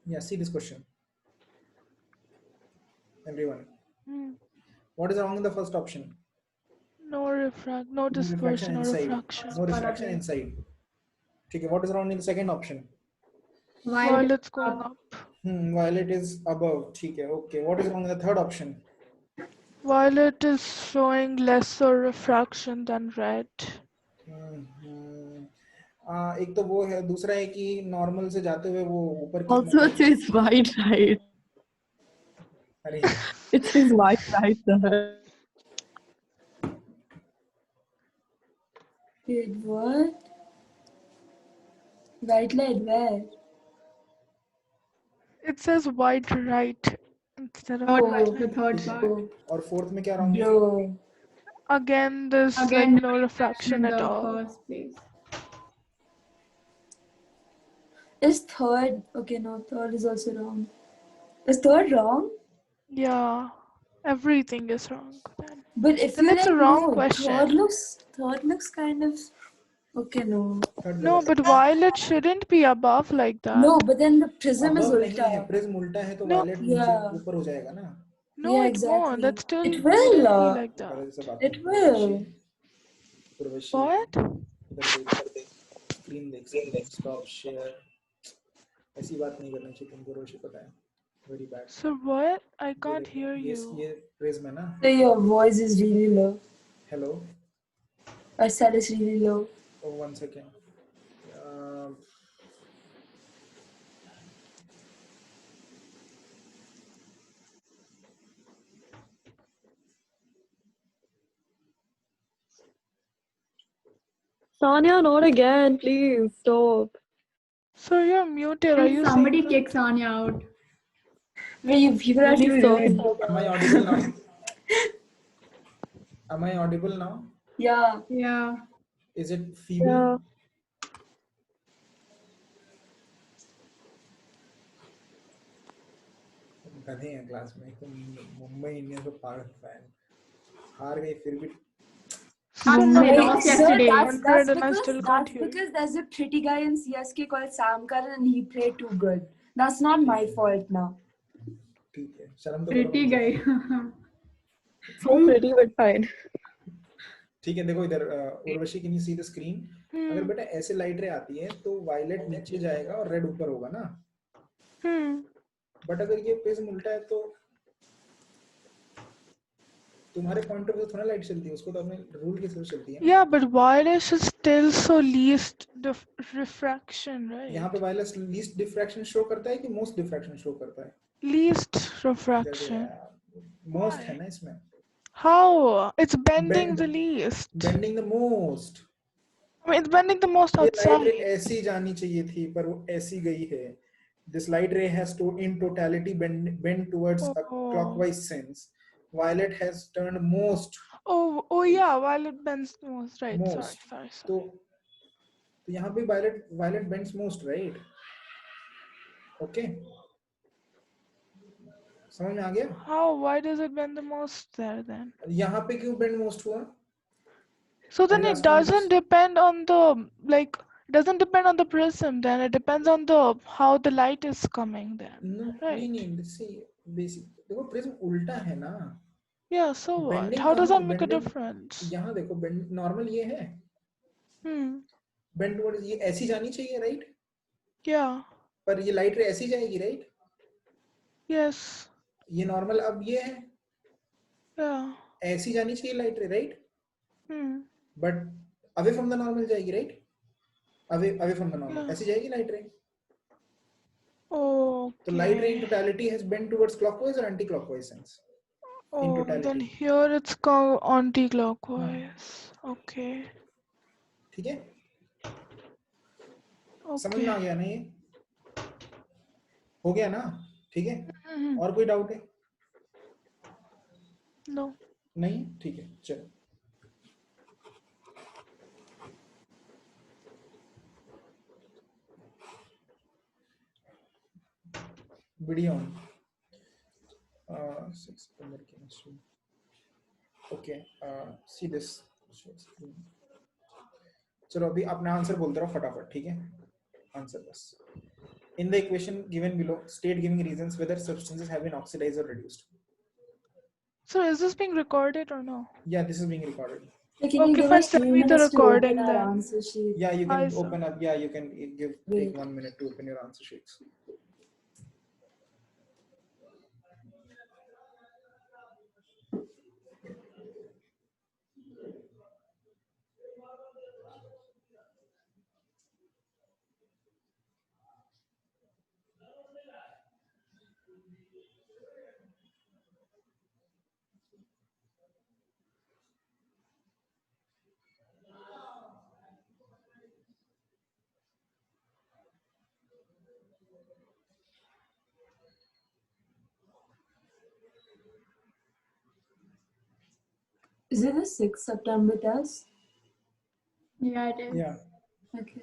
Yeah, see this question, everyone. Hmm. What is wrong in the first option? No No refraction dispersion or inside. refraction. No refraction inside. Okay, what is wrong in the second option? Violet Violet's going up. up. Violet is above. Okay, okay. What is wrong in the third option? Violet is showing lesser refraction than red. हम्म, एक तो वो है, दूसरा है कि normal से जाते हुए वो ऊपर की Also, it says white, right? अरे It says white, right there. Wait, what? White light where? It says white right instead of Oh, white the light. third ठीक है, part. और फोर्थ में क्या wrong है? Bro. Again, there's Again, like no no refraction refraction in at the all. first place. Is third? Okay, no, third is also wrong. Is third wrong? Yeah, everything is wrong then. But if Then you it's like a wrong no, question. third looks kind of okay. No, third No, गलत but है. violet shouldn't be above like that. no, but then the prism is Above नहीं है, ulta. Prism उल्टा है तो No, violet नीचे Yeah, ऊपर हो जाएगा ना. no, yeah, it won't. exactly. That still It will. shouldn't be like पहले that. जैसे बात It नहीं. will. उर्वशी What? इधर देख, स्क्रीन देख, स्क्रीन स्टॉप शेयर. ऐसी बात नहीं करनी चाहिए तुमको, रोशी पता है. Very bad. So what? I ये can't देखो, hear ये you. ये प्रिज्म है ना. So your voice is really low. Hello, Or cell is really low. One second. Sanya, not again, please stop. So you're muted. Are you Somebody saying kicks Anya out. People Please actually stop. really so Am I bad. audible now? Am I audible now? Yeah. Yeah. Is it feeble? Yeah. गधे हैं class में. तो Mumbai Indians को पागल fan, हार गई फिर भी. So Mumbai no, lost yesterday. that's because there's a pretty guy in CSK called Sam Curran and he played too good. That's not my fault now. ठीक है, शर्म तो करो. Pretty guy. So pretty, but fine. ठीक है, देखो इधर Urvashi, can you see the screen? अगर बेटा ऐसे लाइट रे आती है तो वायलेट नीचे जाएगा और रेड ऊपर होगा ना. बट अगर ये प्रिज्म उल्टा है तो तुम्हारे पॉइंट ऑफ व्यू थोड़ा लाइट चलती है, उसको तो अपने रूल के हिसाब से चलती है. Yeah, but violet is still so least refraction, right? यहाँ पे वायलेट लीस्ट डिफ्रैक्शन शो करता है कि मोस्ट डिफ्रैक्शन शो करता है? Least refraction. मोस्ट है ना इसमें. How? It's bending the least. Bending the most. I mean, it's bending the most ये लाइट रे outside. ऐसी जानी चाहिए थी पर वो ऐसी गई है. This light ray has to in totality bend towards a clockwise sense. Violet has turned most. Oh yeah, violet bends the most, right? Most. Sorry. तो यहाँ पे violet bends most, right? Okay. समझ में आ गया? How? Why does it bend the most there then? यहाँ पे क्यों bend most हुआ? So then it doesn't depend on the doesn't depend on the prism then. It depends on the how the light is coming then. No, right? नहीं. See, basic. देखो prism उल्टा है ना. Yeah, so what? Bending How does कहाँ? that make a Bending difference? यहाँ देखो, bend normal ये है. Bend towards ये ऐसी जानी चाहिए, right? Yeah. पर ये लाइट रे ऐसी जाएगी, right? Yes. ये नॉर्मल अब ये है. Yeah. ऐसी जानी चाहिए light ray, right? But away from the normal जाएगी, right? Away from the normal ऐसी जाएगी लाइट रे. Okay. तो light ray in totality has bend towards clockwise और anti clockwise sense. Oh, then here it's anti-clockwise. Okay. ठीक है? Okay. समझ में आ गया ना? ये हो गया ना? ठीक है? और कोई डाउट है? No. नहीं? ठीक है, चलो. Video on. 6 chemistry. Okay. See this. चलो अभी अपना आंसर बोलते रहो फटाफट, ठीक है? आंसर बस. In the equation given below, state giving reasons whether substances have been oxidized or reduced. So is this being recorded or no? Yeah, this is being recorded. So can you Okay, give fine, us 2 send me the minutes to open recording our then. answer sheet? Yeah, you Hi, can sir. open up. Yeah, you can take Wait. 1 minute to open your answer sheets. Is it the 6th September test? Yeah, it is. Yeah. Okay.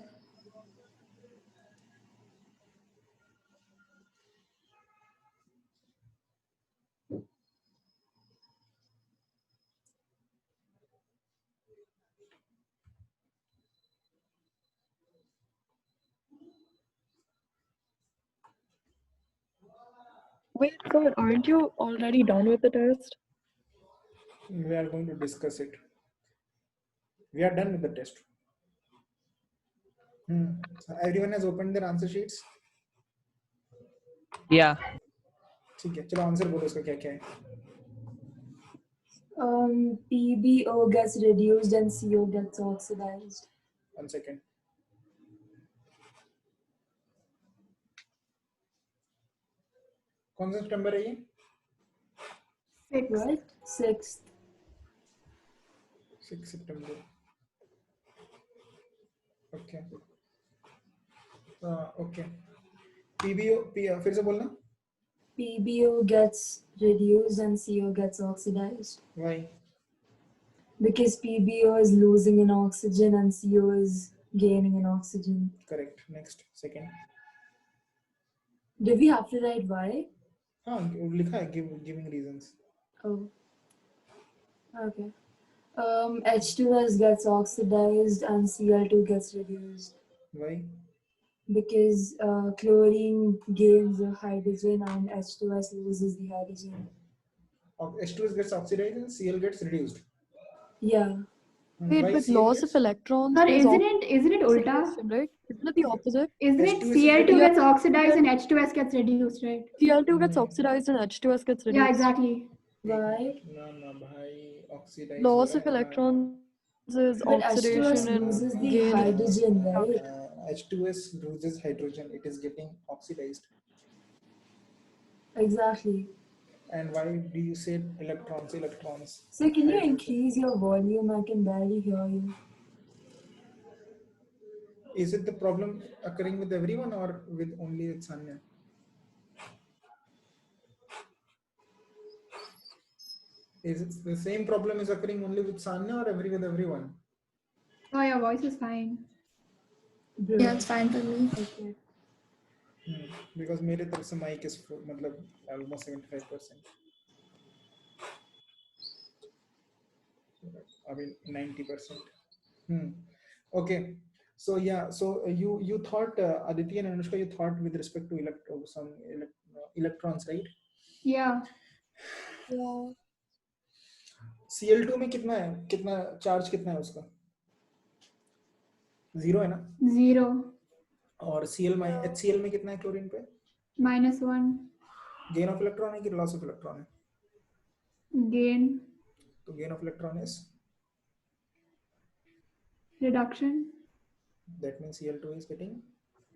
Wait, sir, aren't you already done with the test? We are going to discuss it. We are done with the test. So everyone has opened their answer sheets. Yeah. ठीक है, चलो answer बोलो इसका क्या क्या है. PbO gets reduced and CO gets oxidized. 1 second. कौन सा सितंबर है ये? 6. Right? 6th. 6 September. Okay. Okay. PBO फिर से बोलना. PbO gets reduced and CO gets oxidized. Why? Because PbO is losing in oxygen and CO is gaining in oxygen. Correct. Next. Second. Did we have to write why? हाँ लिखा है giving reasons. Oh. Okay. H2S gets oxidized and Cl2 gets reduced. Why? Because chlorine gains the hydrogen and H2S loses the hydrogen. H2S gets oxidized and Cl gets reduced. Yeah. Wait, Why with Cl loss gets? of electrons, Sir, there's isn't it ulta? oxidation, right? Isn't it the opposite? Isn't it H2S is Cl2 getting- gets oxidized and H2S gets reduced, right? Cl2 gets oxidized and H2S gets reduced. Yeah, exactly. Why? ना भाई oxidized Loss हो of रहा है ना. electrons is But oxidation H2S and loses the gain. hydrogen, right? H2S loses hydrogen. It is getting oxidized. Exactly. And why do you say electrons? Electrons. So can you Hydrogen. increase your volume? I can barely hear you. Is it the problem occurring with everyone or with only with Sanya? Is it the same problem is occurring only with Sanya or with everyone? Oh, your voice is fine. Bro. Yeah, it's fine for me. Okay. Because मेरे तरफ से mic is full, मतलब almost 75%. I mean 90%. Okay. So yeah, so you thought Aditi and Anushka, you thought with respect to electrons, right? Yeah. Yeah. Cl2 में कितना है? कितना charge कितना है उसका? 0 है ना? 0. और HCl में कितना है क्लोरीन पे? -1. गेन ऑफ इलेक्ट्रॉन है कि लॉस ऑफ इलेक्ट्रॉन है? Gain. तो gain of electron is Reduction. that means Cl2 is getting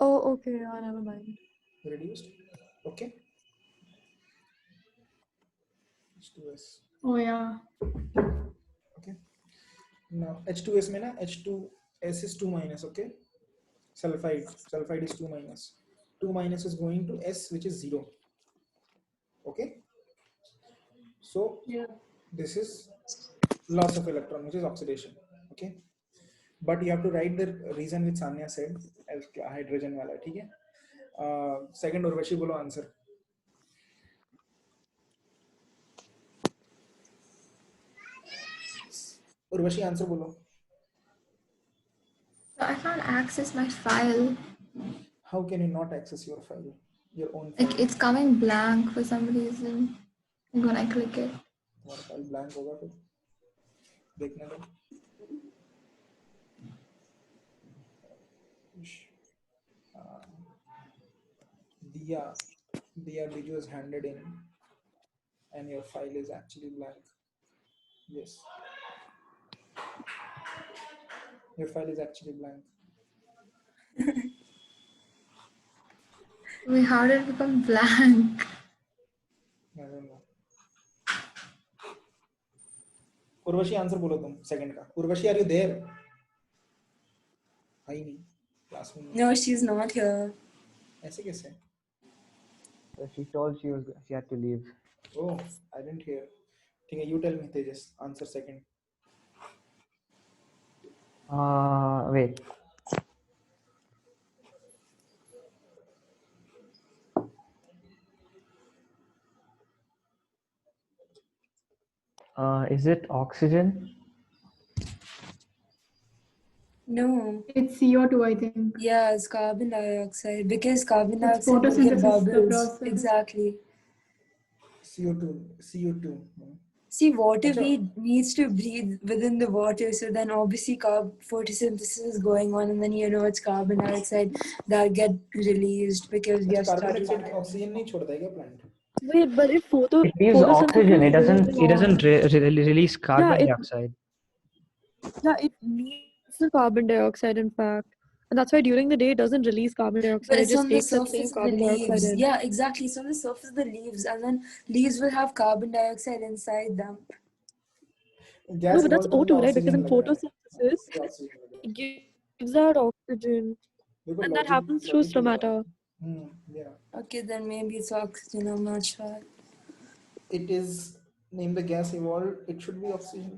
Oh, okay. Yeah, never mind. reduced. Okay. H2S. Oh, yeah. Okay. Now H2S में ना H2S is 2 minus. Okay. Sulfide is 2 minus. 2 minus is going to S, which is 0. Okay. So Yeah. this is loss of electron, which is oxidation. Okay. But you have to write the reason which Sanya said as hydrogen वाला, ठीक है? Second Urvashi बोलो answer. Urvashi answer बोलो. So I can't access my file. How can you not access your file, your own Like file? it's coming blank for some reason. Like when I click it. तुम्हारा file blank होगा फिर देखने दो. Diya video is handed in and your file is actually blank. Yes. Your file is actually blank. Wait, how did it become blank? I don't know. Urvashi answer बोलो तुम second का. Urvashi are you there? आई नहीं class में. No, she's not here. ऐसे कैसे? She told she had to leave. Oh, I didn't hear. ठीक है, you tell me Tejas. Answer second. Wait. Is it oxygen? No. It's CO2, I think. Yeah, it's carbon dioxide because carbon It's dioxide will give photosynthesis, the bubbles. process. Exactly. CO2. See, water Achha. needs to breathe within the water, so then obviously photosynthesis is going on, and then it's carbon dioxide that get released because we are carbon studying. Dioxide oxygen नहीं छोड़ता है क्या plant? Wait, but if It leaves oxygen. It photosynthesis doesn't goes on- release carbon it- dioxide. Yeah, it needs the carbon dioxide, in fact. And that's why during the day it doesn't release carbon dioxide. But It it's just on the takes that same surface of the carbon dioxide leaves. in. Yeah, exactly. It's on the surface of the leaves, and then leaves will have carbon dioxide inside them. No, but that's O2, right? Because in photosynthesis, it gives out oxygen. And that happens through stomata. Yeah. Okay, then maybe it's oxygen. I'm not sure. It is name the gas evolved. It should be oxygen.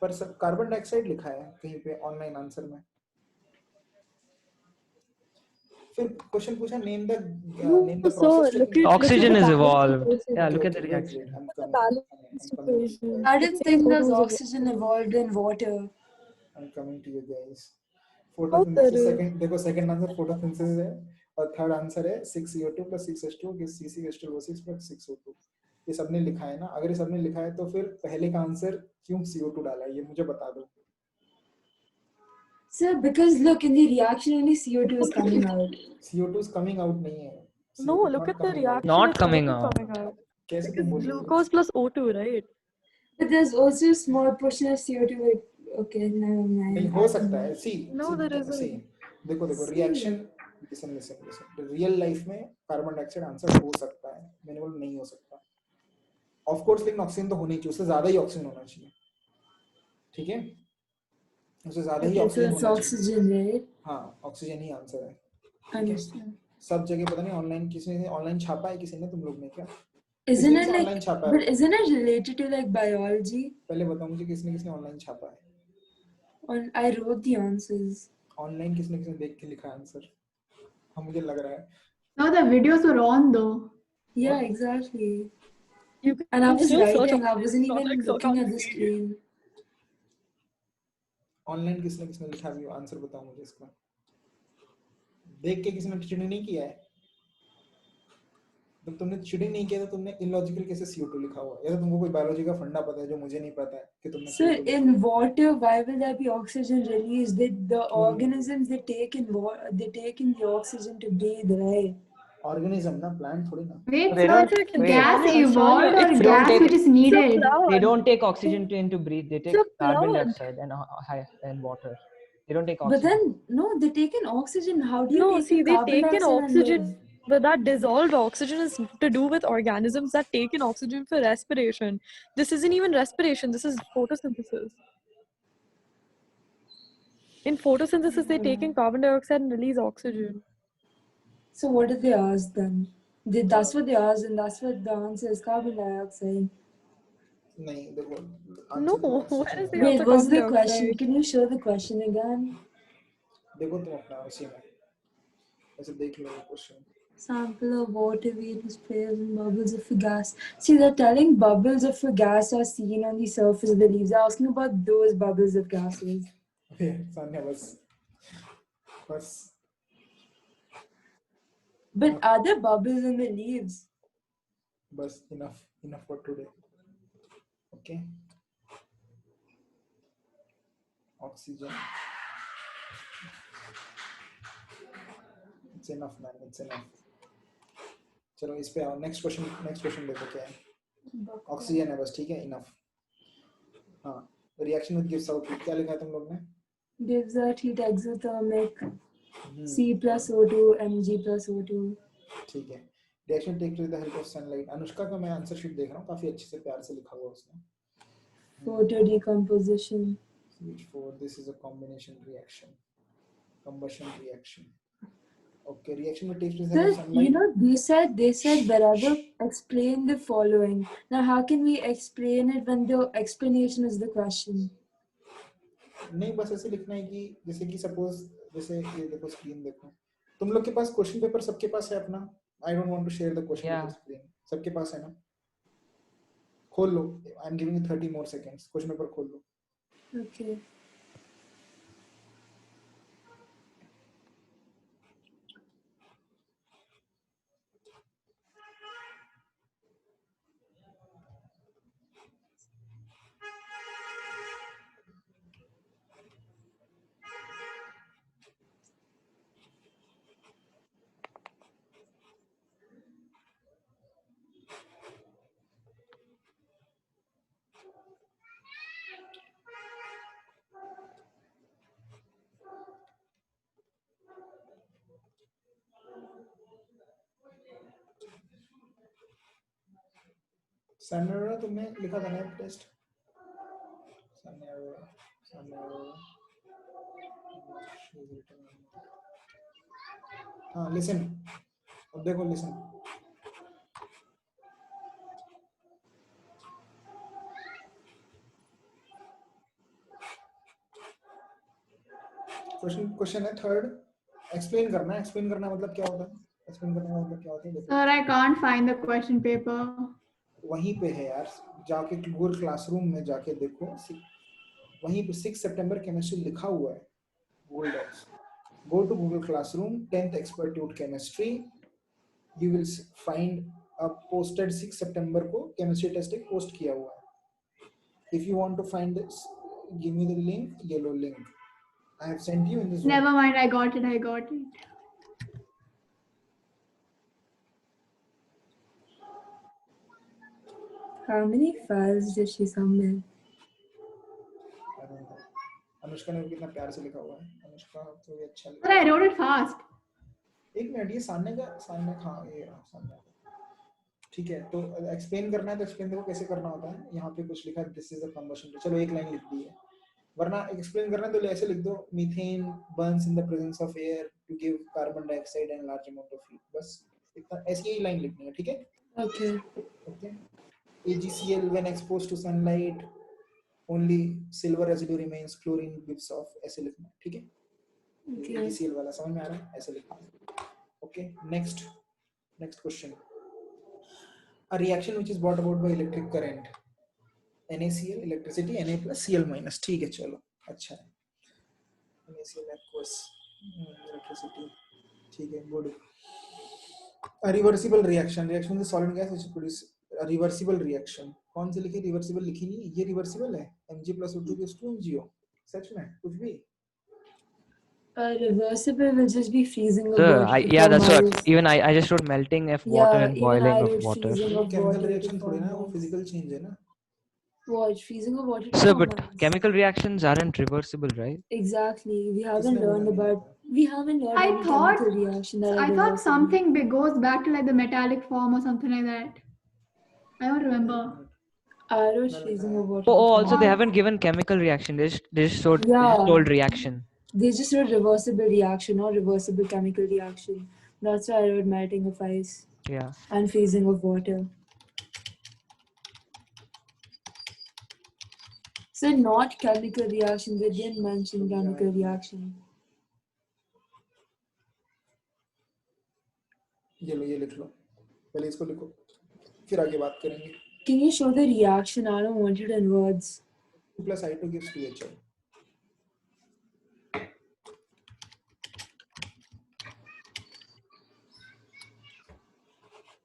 पर सब carbon dioxide लिखा है कहीं पे online answer में. फिर question पूछा name the process. Oxygen is balance evolved. equation. Yeah, look Okay, at the wait. reaction. I'm The coming. balance equation. I It's didn't saying think there's photos of- oxygen evolved in water. I'm coming to you guys. there Photosynthesis is. second. देखो second answer photosynthesis है और third answer है 6CO2 plus 6H2 gives CCH2O6 plus 6O2. ये सबने लिखा है ना. अगर ये सबने लिखा है तो फिर पहले का आंसर क्यों CO2 डाला है ये मुझे बता दो. Sir, because look, in the reaction only CO2 is coming out. CO2 is coming out नहीं है. No, CO2 is look not at the coming out. reaction. Not it's coming also out. coming out. कैसे Because तुम बोलोगे? glucose plus O2, right? But there's also a small portion of CO2. Like, okay, never mind. नहीं हो सकता है. See. No, there isn't. See. देखो reaction. Listen. Real life में carbon dioxide answer हो सकता है. मैंने बोला नहीं हो सकता. Of course, लेकिन ऑक्सीजन तो होनी चाहिए. उससे ज्यादा ही ऑक्सीजन होना चाहिए. ठीक है? उससे ज्यादा ही Okay, so ऑक्सीजन it's होना चाहिए. oxygen, right? हाँ, ऑक्सीजन ही आंसर है. Understand. सब जगह पता नहीं ऑनलाइन किसी ने ऑनलाइन छापा है किसी ने तुम लोग ने क्या? Isn't किसने it like? ऑनलाइन छापा But है? isn't it related to like biology? पहले बताओ मुझे किसने ऑनलाइन छापा है? I wrote the answers. Online किसने देख के लिखा आंसर? हाँ मुझे लग रहा है. No, the videos were on though. Yeah, exactly. You can And I was still search writing. I on- wasn't not even like search looking on at the screen. Online किसने लिखा है आंसर बताओ मुझे इसका. देख के किसी ने चीटिंग नहीं किया है. तो तुमने चीटिंग नहीं किया तो तुमने इलॉजिकल कैसे CO2 लिखा हुआ है? या तो तुमको कोई बायोलॉजी का फंडा पता है जो मुझे नहीं पता है कि तुमने. So in water, why will there be oxygen released? The organisms they take in the oxygen to breathe, right? Organism ना plant थोड़ी ना. Wait, They so don't- it's like wait. gas No, evolved or it's don't gas take- which is needed? They don't take oxygen to breathe. They take It's a carbon plant. dioxide and water. They don't take But oxygen. then no, they take in oxygen. How do you No, take see, in they carbon take in dioxide and oxygen, live? but that dissolved oxygen is to do with organisms that take in oxygen for respiration. This isn't even respiration, this is photosynthesis. In photosynthesis, they take in carbon dioxide and release oxygen. So what did they ask then? That's what they asked, and that's what the answer is: carbon dioxide. नहीं देखो. No, answer तो where oxygen is the है. Wait, answer what's carbon the question? dioxide? Can you show the question again? देखो तुम अपना उसी में. ऐसे देख लो question. Sample of water vapor sprays and bubbles of a gas. See, they're telling bubbles of a gas are seen on the surface of the leaves. They're asking about those bubbles of gases. Sanya बस. But are there bubbles in the leaves? Bus, enough for today. Okay. Oxygen. It's enough, man. It's enough. चलो इस पे आओ. Next question देखो क्या है. Oxygen है बस, ठीक है. Enough. हाँ. Reaction with gives out. क्या लिखा है तुम लोग ने? Gives out heat exothermic. C plus O2, Mg plus O2. ठीक है. Reaction takes with the help of sunlight. Anushka का मैं आंसर शीट देख रहा हूँ, काफी अच्छे से प्यार से लिखा हुआ उसने. Photo decomposition. Which for this is a combination reaction, combustion reaction. Okay, reaction with takes place with sunlight. You know, they said Barabar explain the following. Now, how can we explain it when the explanation is the question? नहीं, बस ऐसे लिखना है कि जैसे कि suppose जैसे ये देखो स्क्रीन देखो. तुम लोग के पास क्वेश्चन पेपर सबके पास है अपना? I don't want to share the question paper screen. सबके पास है ना? खोल लो. I'm giving you 30 more seconds. Question paper खोल लो. Okay. सैनरा तुमने लिखा था ना टेस्ट? सैनरा. हाँ, listen. अब देखो listen. क्वेश्चन है थर्ड. एक्सप्लेन करना मतलब क्या होता है? एक्सप्लेन करने का मतलब क्या होता है? Sir, I can't find the question paper. वहीं पे है यार, जाके गूगल क्लासरूम में जाके देखो. वहीं पे 6 सितंबर केमिस्ट्री लिखा हुआ है. Google Docs. Go to Google Classroom 10th Expertute Chemistry. You will find a posted 6 सितंबर को केमिस्ट्री टेस्ट एक पोस्ट किया हुआ है. If you want to find this, give me the link, yellow link. I have sent you in this. Never mind, I got it. How many files did she submit? Anushka ने कितना प्यार से लिखा हुआ है. अनुष्का तो ये अच्छा But I wrote it fast. एक मिनट, ये सामने हाँ ये सामने. ठीक है, तो एक्सप्लेन करना है तो एक्सप्लेन देखो कैसे करना होता है. यहाँ पे कुछ लिखा है दिस इज अ कंबशन. चलो एक लाइन लिख दी है. वरना एक्सप्लेन करना है तो ऐसे लिख दो methane burns in the presence of air to give carbon dioxide and large amount of heat. बस इतना ऐसी ही लाइन लिखनी है. ठीक है. Okay. AgCl when exposed to sunlight only silver residue remains, chlorine gives off. ऐसे लिखना है. ठीक है. Okay. AgCl वाला समझ में आ रहा है? ऐसे लिखना है. Okay, next question. A reaction which is brought about by electric current. NaCl electricity, Na plus Cl minus. ठीक है, चलो अच्छा है. NaCl aqueous electricity. ठीक है, good. A reversible reaction with a solid gas which produce a reversible reaction. कौन से लिखी? रिवर्सिबल लिखी नहीं. ये रिवर्सिबल है. Mg plus O2 gives 2 MgO. सच में कुछ भी. Reversible will just be freezing of Sir, water. yeah, that's what. Even I just wrote melting of water and even boiling I of wrote water. freezing of chemical water. reaction थोड़ी ना, वो physical change है ना. What? Freezing of water to Sir, but form ice. chemical reactions aren't reversible, right? Exactly. We haven't किसने learned बोला about. We haven't learned I any thought- chemical reaction that are I thought reversible. something big goes back to like the metallic form or something like that. I don't remember. I wrote freezing of water. Oh, to also form they ice. haven't given chemical reaction. They just told reaction. They just wrote reversible reaction, not reversible chemical reaction. That's why I wrote melting of ice Yeah. and freezing of water. So not chemical reaction. They didn't mention chemical reaction. ये लिख लो. पहले इसको लिखो, फिर आगे बात करेंगे. Can you show the reaction? I don't want it in words. 2 plus I2 gives 2HL.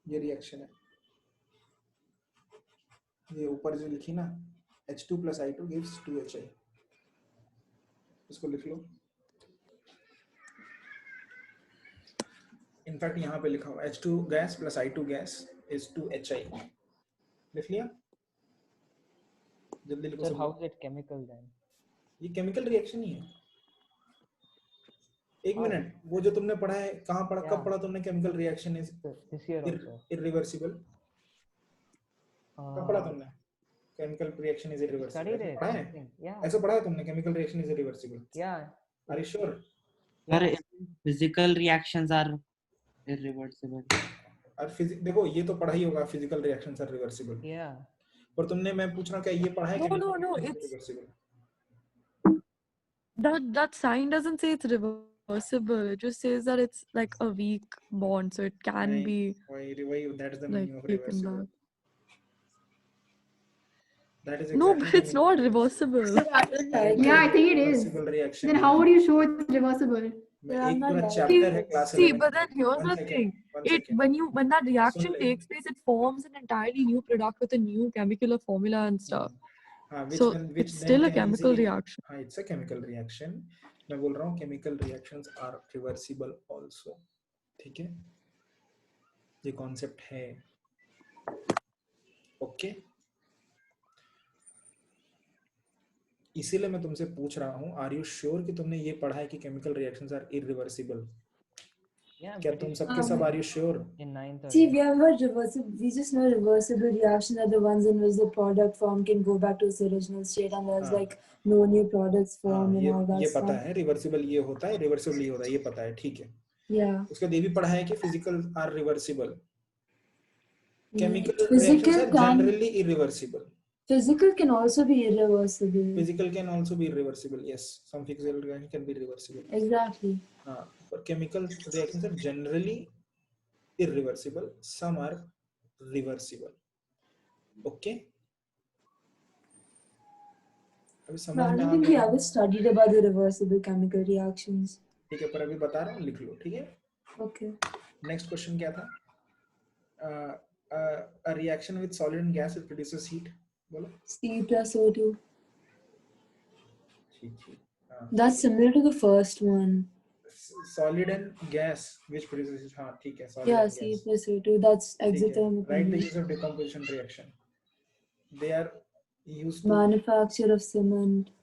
ये रिएक्शन है, ये ऊपर जो लिखी ना H2 plus I2 gives 2HI, इसको लिख लो। इनफैक्ट यहाँ पे लिखा हुआ H2 gas plus I2 gas is 2HI, लिख लिया? जल्दी लिखो। Sir, how is it chemical then? ये केमिकल रिएक्शन ही है। एक मिनट, वो जो तुमने पढ़ा है, कहाँ पढ़ा, कब पढ़ा तुमने? Chemical reaction is This year also. Irreversible. कब पढ़ा तुमने? केमिकल रिएक्शन इज इरिवर्सिबल पढ़ा है? ऐसा पढ़ा है तुमने? Chemical reaction is irreversible? Are you sure? यार फिजिकल रिएक्शंस आर इरिवर्सिबल। और देखो ये तो पढ़ा ही होगा, फिजिकल रिएक्शंस आर रिवर्सिबल। पर तुमने, मैं पूछ रहा हूँ क्या ये पढ़ा है? No, it's reversible. That sign doesn't say it's reversible. It just says that it's like a weak bond, so it can be. Why that's the like meaning of reversible. That is No, exactly but it's not reversible. Yeah, I think it is. Reaction. Then how would you show it's reversible? एक पूरा chapter है class 11. See, but then here's the thing. When that reaction takes place, it forms an entirely new product with a new molecular formula and stuff. So it's still a chemical reaction. हाँ, it's a chemical reaction. मैं बोल रहा हूँ chemical reactions are reversible also. ठीक है? ये concept है. Okay? इसीलिए मैं तुमसे पूछ रहा हूँ, आर यू श्योर कि तुमने ये पढ़ा है कि केमिकल रिएक्शंस आर इरिवर्सिबल? क्या तुम सबके सब are you sure? See, we have heard reversible. We just know reversible reactions are the ones in which the product form can go back to its original state, and there's like no new products form and all that. ये पता है, reversible ये होता है, reversible ये होता है, ये पता है, ठीक है? Yeah. उसके बाद ये भी पढ़ा है कि physical are reversible, chemical reactions are generally irreversible. Physical can also be irreversible. Physical can also be irreversible. Yes, some physical reactions can be reversible. Exactly. But chemical reactions are generally irreversible. Some are reversible. Okay. I don't think we ever studied about the reversible chemical reactions. ठीक है, पर अभी बता रहा हूँ, लिख लो, ठीक है? Okay. Next question क्या था? A reaction with solid and gas it produces heat. बोलो. C plus O2. That's similar to the first one. Solid and gas which produces, हाँ ठीक है, solid. Yeah, and C gas. plus O2. That's exothermic. Write the use of decomposition reaction. They are used to manufacture of cement.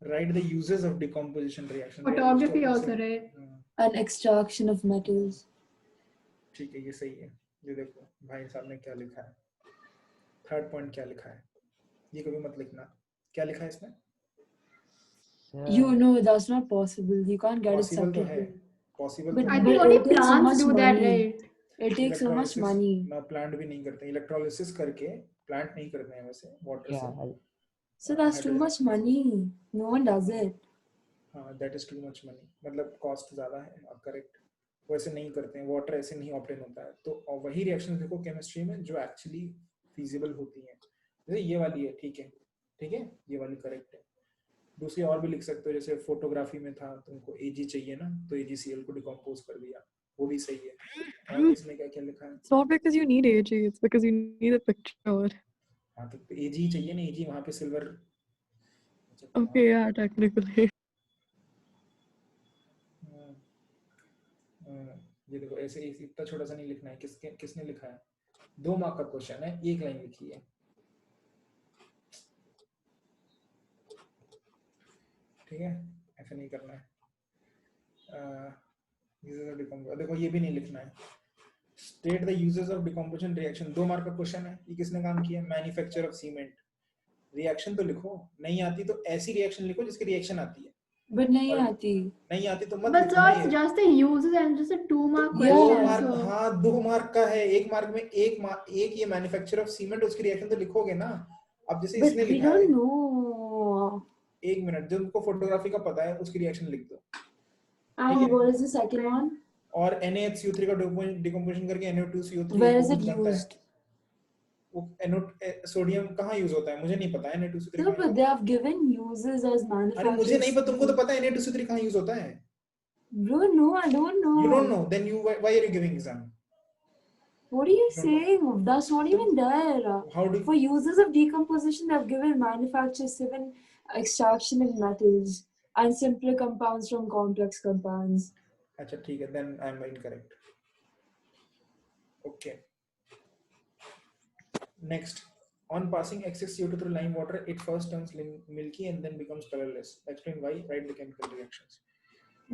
Write the uses of decomposition reaction. Photography also, right? And extraction of metals. ठीक है, ये सही है. ये देखो भाई साहब ने क्या लिखा है. थर्ड पॉइंट क्या लिखा है? ये कभी मत लिखना. क्या लिखा है इसमें? You know that's not possible. You can't get it separately. Possible. But I think only plants do that, right? It takes so much money. ना प्लांट भी नहीं करते. इलेक्ट्रोलिसिस करके प्लांट नहीं करते हैं वैसे वाटर से. So that's too much money. No one does it. हाँ, that is too much money. मतलब कॉस्ट ज़्यादा है. आप करेक्ट. वैसे नहीं करते हैं. वाटर ऐसे नहीं ऑब्टेन होता है. तो वही रिएक्शन देखो केमिस्ट्री में जो एक्चुअली फीजिबल होती है. जैसे ये वाली है, ठीक है, ठीक है, ये वाली करेक्ट है. दूसरी और भी लिख सकते हो, जैसे फोटोग्राफी में था, तुमको Ag चाहिए ना, तो AgCl को डिकम्पोज कर दिया, वो भी सही है. और इसमें क्या क्या लिखा है? It's not because you need Ag, it's because you need a picture. हाँ, तो Ag चाहिए ना, Ag वहाँ पे सिल्वर. Okay, yeah, technically. ये देखो ऐसे इतना छोटा सा नहीं लिखना है. किसने लिखा है? 2 मार्क का क्वेश्चन है, एक लाइन लिखी है. ठीक है, ऐसा नहीं करना है. देखो ये भी नहीं लिखना है. State the uses of decomposition reaction. 2 mark का क्वेश्चन है. ये किसने काम किया? Manufacture of cement. रिएक्शन तो लिखो, नहीं आती तो ऐसी रिएक्शन लिखो जिसकी रिएक्शन आती है. But नहीं आती. नहीं आती तो मत. But so it's just the uses and just a 2 mark question. हाँ, 2 मार्क का है. 1 मार्क में एक ये मैन्युफैक्चर ऑफ सीमेंट, उसकी रिएक्शन तो लिखोगे ना. अब जैसे इसने लिखा है. एक मिनट, जो तुमको फोटोग्राफी का पता है उसकी रिएक्शन लिख दो. And what is the second one? और NaHCO3 का डिकम्पोजिशन करके NO2CO3. Where is it used? Sodium कहाँ यूज होता है? मुझे नहीं पता. Na2CO3. No, but they have given uses as manufacturers. अरे मुझे नहीं पता, तुमको तो पता है Na2CO3 कहाँ यूज होता है. Bro, no, I don't know. You don't know, then why are you giving exam? What are you saying? That's not even there. How do For uses of decomposition, they've given manufacturers 7 extraction of metals and simpler compounds from complex compounds. अच्छा ठीक है, then I'm incorrect. Okay. Next, on passing excess CO2 through lime water, it first turns milky and then becomes colorless. Explain why. Write the chemical reactions.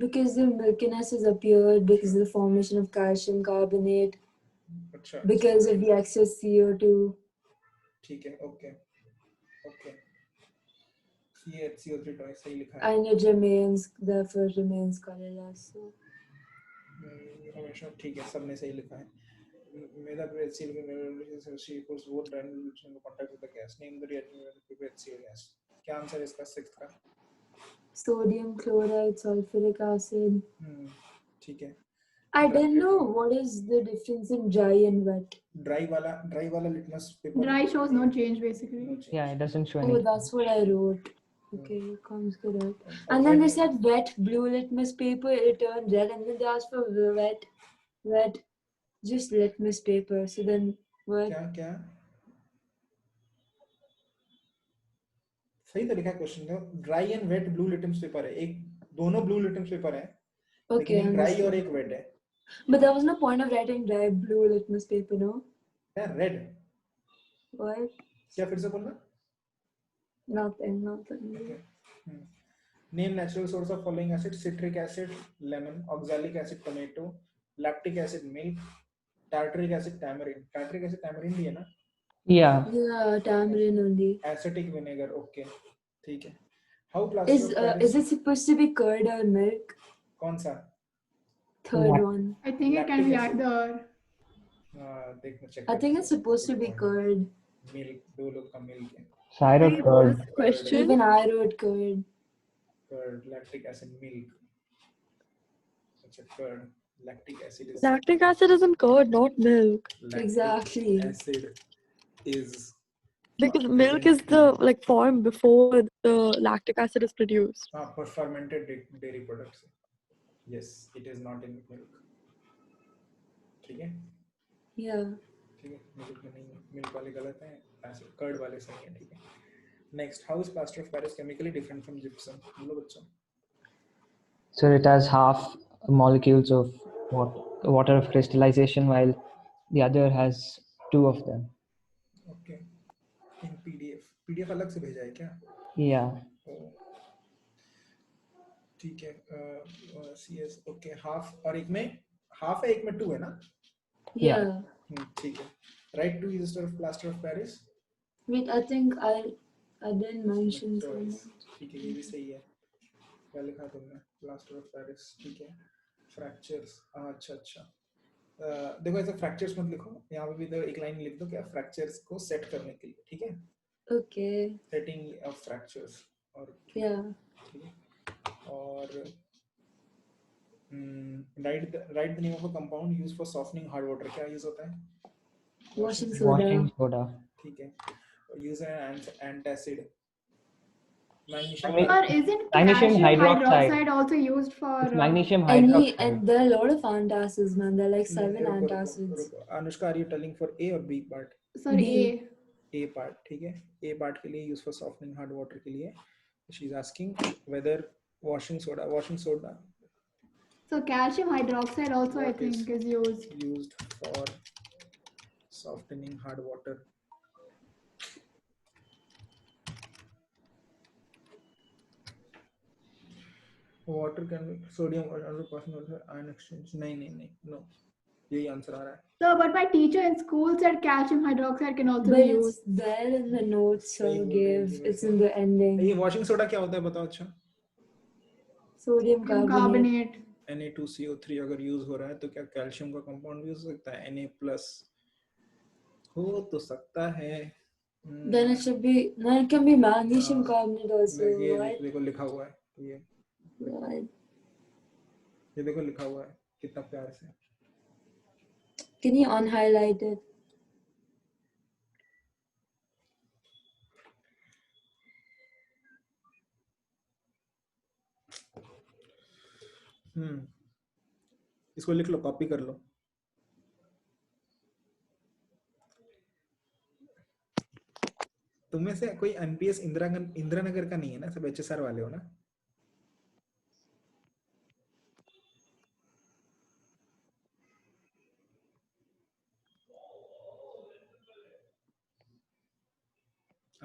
Because the milkiness has appeared because of the formation of calcium carbonate, अच्छा, because of the excess CO2. ठीक है, okay. CH CO3 twice सही लिखा है. And it remains, therefore remains colorless. So. हमेशा ठीक है, सबने सही लिखा है. मेरा HCl के she puts both granules in contact with the gas. Name the reaction with the HCl gas. क्या आंसर है इसका 6th का? Sodium chloride, sulfuric acid. ठीक है. I don't know what is the difference in dry and wet. Dry वाला litmus paper. Dry shows no change basically. No change. Yeah, it doesn't show anything. Oh, that's what I wrote. Okay, comes correct. And then they said wet blue litmus paper, it turned red, and then they asked for wet, just litmus paper. So then what? क्या? सही तो लिखा question में. Dry and wet blue litmus paper है. एक दोनों blue litmus paper है. Okay. एक ड्राई और एक वेट है. But there was no point of writing dry blue litmus paper, no? क्या रेड? What? क्या फिर से बोलना? Nothing. Okay. Name natural source of following acid: citric acid, lemon; oxalic acid, tomato; lactic acid, milk; tartaric acid, tamarind. Tartaric acid, tamarind ही है ना? Yeah. Yeah, tamarind only. Acetic vinegar. Okay, ठीक है. How plaster of Paris? Is it supposed to be curd or milk? कौन सा? Third one. I think it can be Lactic acid. either. देखना check. I think it's supposed to be curd. Milk. दो लोग का milk है. So I wrote curd. Question. Even I wrote curd. Curd, lactic acid, milk. अच्छा, curd. Lactic acid is. Lactic acid is in curd, not milk. Lactic Exactly. acid is. Because milk is the like form before the lactic acid is produced. For fermented dairy products. Yes, it is not in milk. ठीक है? Yeah. ठीक है, milk में नहीं है. Milk वाले गलत हैं, acid curd वाले सही हैं. ठीक है. Next, how is plaster of Paris chemically different from gypsum? बोलो बच्चों. So it has half molecules of water of crystallization, while the other has 2 of them. Okay. In PDF अलग से भेजा है क्या? Yeah. ठीक है. CS. Okay. Half और एक में half है, एक में 2 है ना? Yeah. ठीक है. Write 2 uses of plaster of Paris. Wait, I think I didn't mention Choice. something. ठीक है, ये भी सही है. क्या लिखा तुमने? Plaster of Paris. ठीक है. Fractures. अच्छा. देखो ऐसे fractures मत लिखो. यहाँ पे भी तो एक लाइन लिख दो क्या fractures को set करने के लिए. ठीक है? Okay. Setting of fractures. और Yeah. ठीक है. और write the name of a compound used for softening hard water. क्या use होता है? Washing soda. Washing soda. ठीक है. Use an antacid. Magnesium Or isn't Magnesium calcium hydroxide. hydroxide also used for It's magnesium And hydroxide. there are a lot of antacids, man. There are like 7 antacids. Anushka, are you telling for A or B part? sorry B. A. A part, ठीक है. A part के लिए use for softening hard water के लिए. She's asking whether washing soda. So calcium hydroxide also I What is think is used for softening hard water. Water can be sodium or other possible ion exchange. नहीं, no. यही answer आ रहा है. so but my teacher in school said calcium hydroxide can also But be it's used there in the notes सही I बोल रही है gave. Ji It's वैसे. in the ending. ये washing soda क्या होता है बताओ. अच्छा. Sodium carbonate. carbonate. Na2CO3 अगर यूज हो रहा है तो क्या कैल्शियम का कंपाउंड यूज हो सकता है? Na+ हो तो सकता है. Then it should be. Then it can be magnesium carbonate also. ये Right? देखो लिखा हुआ है. Right. ये देखो लिखा हुआ है कितना प्यार से. Can you unhighlight it? इसको लिख लो, कॉपी कर लो. तुम में से कोई एनपीएस इंदिरा नगर का नहीं है ना, सब एचएसआर वाले हो ना?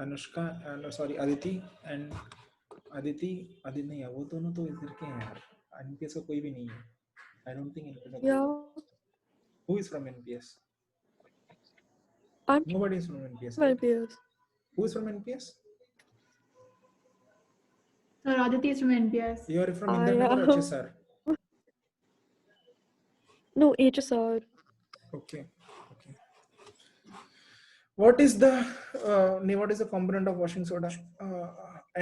अनुष्का सॉरी अदिति एंड अदिति नहीं है, वो दोनों तो इधर के हैं यार। एनपीएस का कोई भी नहीं है। I don't think NPS. Yeah. Who is from NPS? I'm Nobody is from NPS. from Right? NPS. Who is from NPS? So Aditi is from NPS. You are from Indiranagar or HSR? No, HSR. Okay. What is the component of washing soda?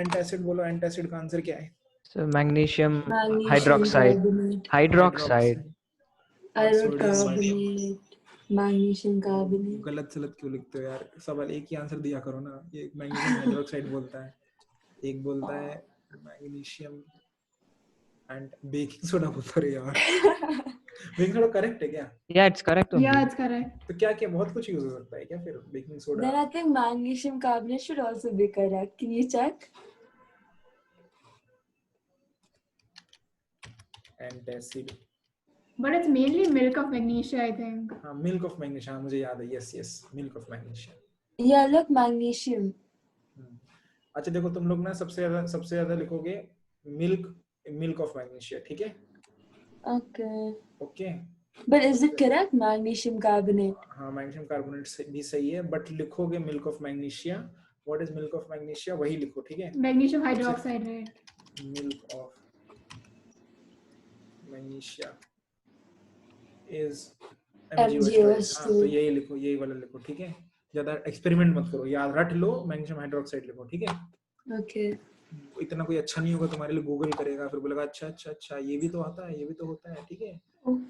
Antacid बोलो, antacid का answer क्या है? So magnesium Magnesium hydroxide. carbonate. Hydroxide. Iron carbonate. Magnesium carbonate. गलत क्यों लिखते हो यार? सवाल एक ही आंसर दिया करो ना। ये मैग्नीशियम हाइड्रोक्साइड बोलता है, एक बोलता है मैग्नीशियम एंड बेकिंग सोडा बोलता है यार। बेकिंग सोडा करेक्ट है क्या? Yeah, it's correct only. Yeah, it's correct. तो क्या बहुत कुछ यूज हो सकता है क्या फिर baking soda? Then I think magnesium carbonate should also be correct. Can you check? Antacid. But it's mainly milk of magnesia, I think. हाँ, मिल्क ऑफ मैग्नीशिया, मुझे याद है। Yes milk of magnesia. Yeah, look, magnesium. अच्छा देखो, तुम लोग ना सबसे ज्यादा लिखोगे मिल्क ऑफ मैग्नीशिया, ठीक है? Okay. But is it correct? Magnesium carbonate. हाँ, मैग्नीशियम कार्बोनेट भी सही है, बट लिखोगे milk of magnesia. What is milk of magnesia, वही लिखो, ठीक है? Magnesium hydroxide, right? Milk of magnesia is MgOH2। हाँ, तो यही लिखो, यही वाला लिखो, ठीक है? ज्यादा एक्सपेरिमेंट मत करो, याद रट लो, मैग्नीशियम हाइड्रोक्साइड लिखो, ठीक है? Okay. इतना कोई अच्छा नहीं होगा तुम्हारे लिए, गूगल करेगा फिर बोलेगा अच्छा ये भी तो आता है, ये भी तो होता है, ठीक है?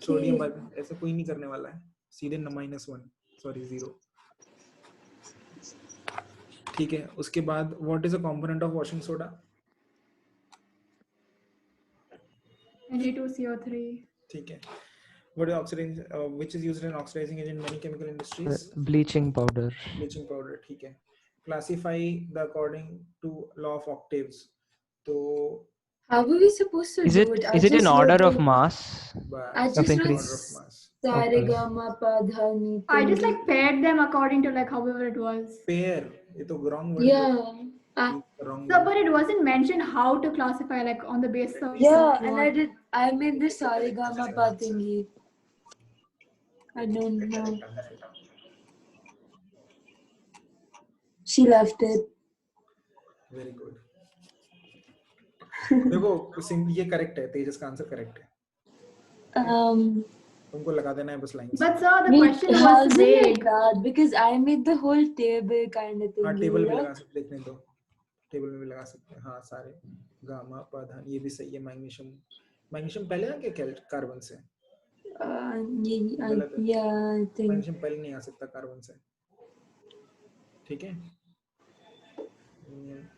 सोडियम ऐसा कोई नहीं करने वाला है, सीधे -1 सॉरी 0, ठीक है? उसके बाद what is a component of washing soda? Na2CO3. ठीक है। What is oxidizing, which is used in oxidizing agent in many chemical industries? Bleaching powder. Bleaching powder, ठीक है। Classify the according to law of octaves. तो how are we supposed to is do it? it? Is it in order of mass? I just of increase? order of mass. Sa re ga ma pa dha ni. I just like paired them according to like however it was. Pair, ये तो wrong word. Yeah. Wrong So, word. but it wasn't mentioned how to classify, like on the basis of Yeah, and I made this sa re ga ma pa thingy. I don't know. She left it. Very good. देखो ये correct है, तेजस का answer correct है। तुमको लगा देना है बस line. But sir, the question was vague. Because I made the whole table kind of thing. हाँ, टेबल में लगा सकते, देखने दो, टेबल में भी लगा सकते हैं। हाँ, सारे गामा पाधान ये भी सही है। मैग्नीशियम पहले आ गया कार्बन से? Yeah, I think. मैग्नीशियम पहले नहीं आ सकता कार्बन से, ठीक है?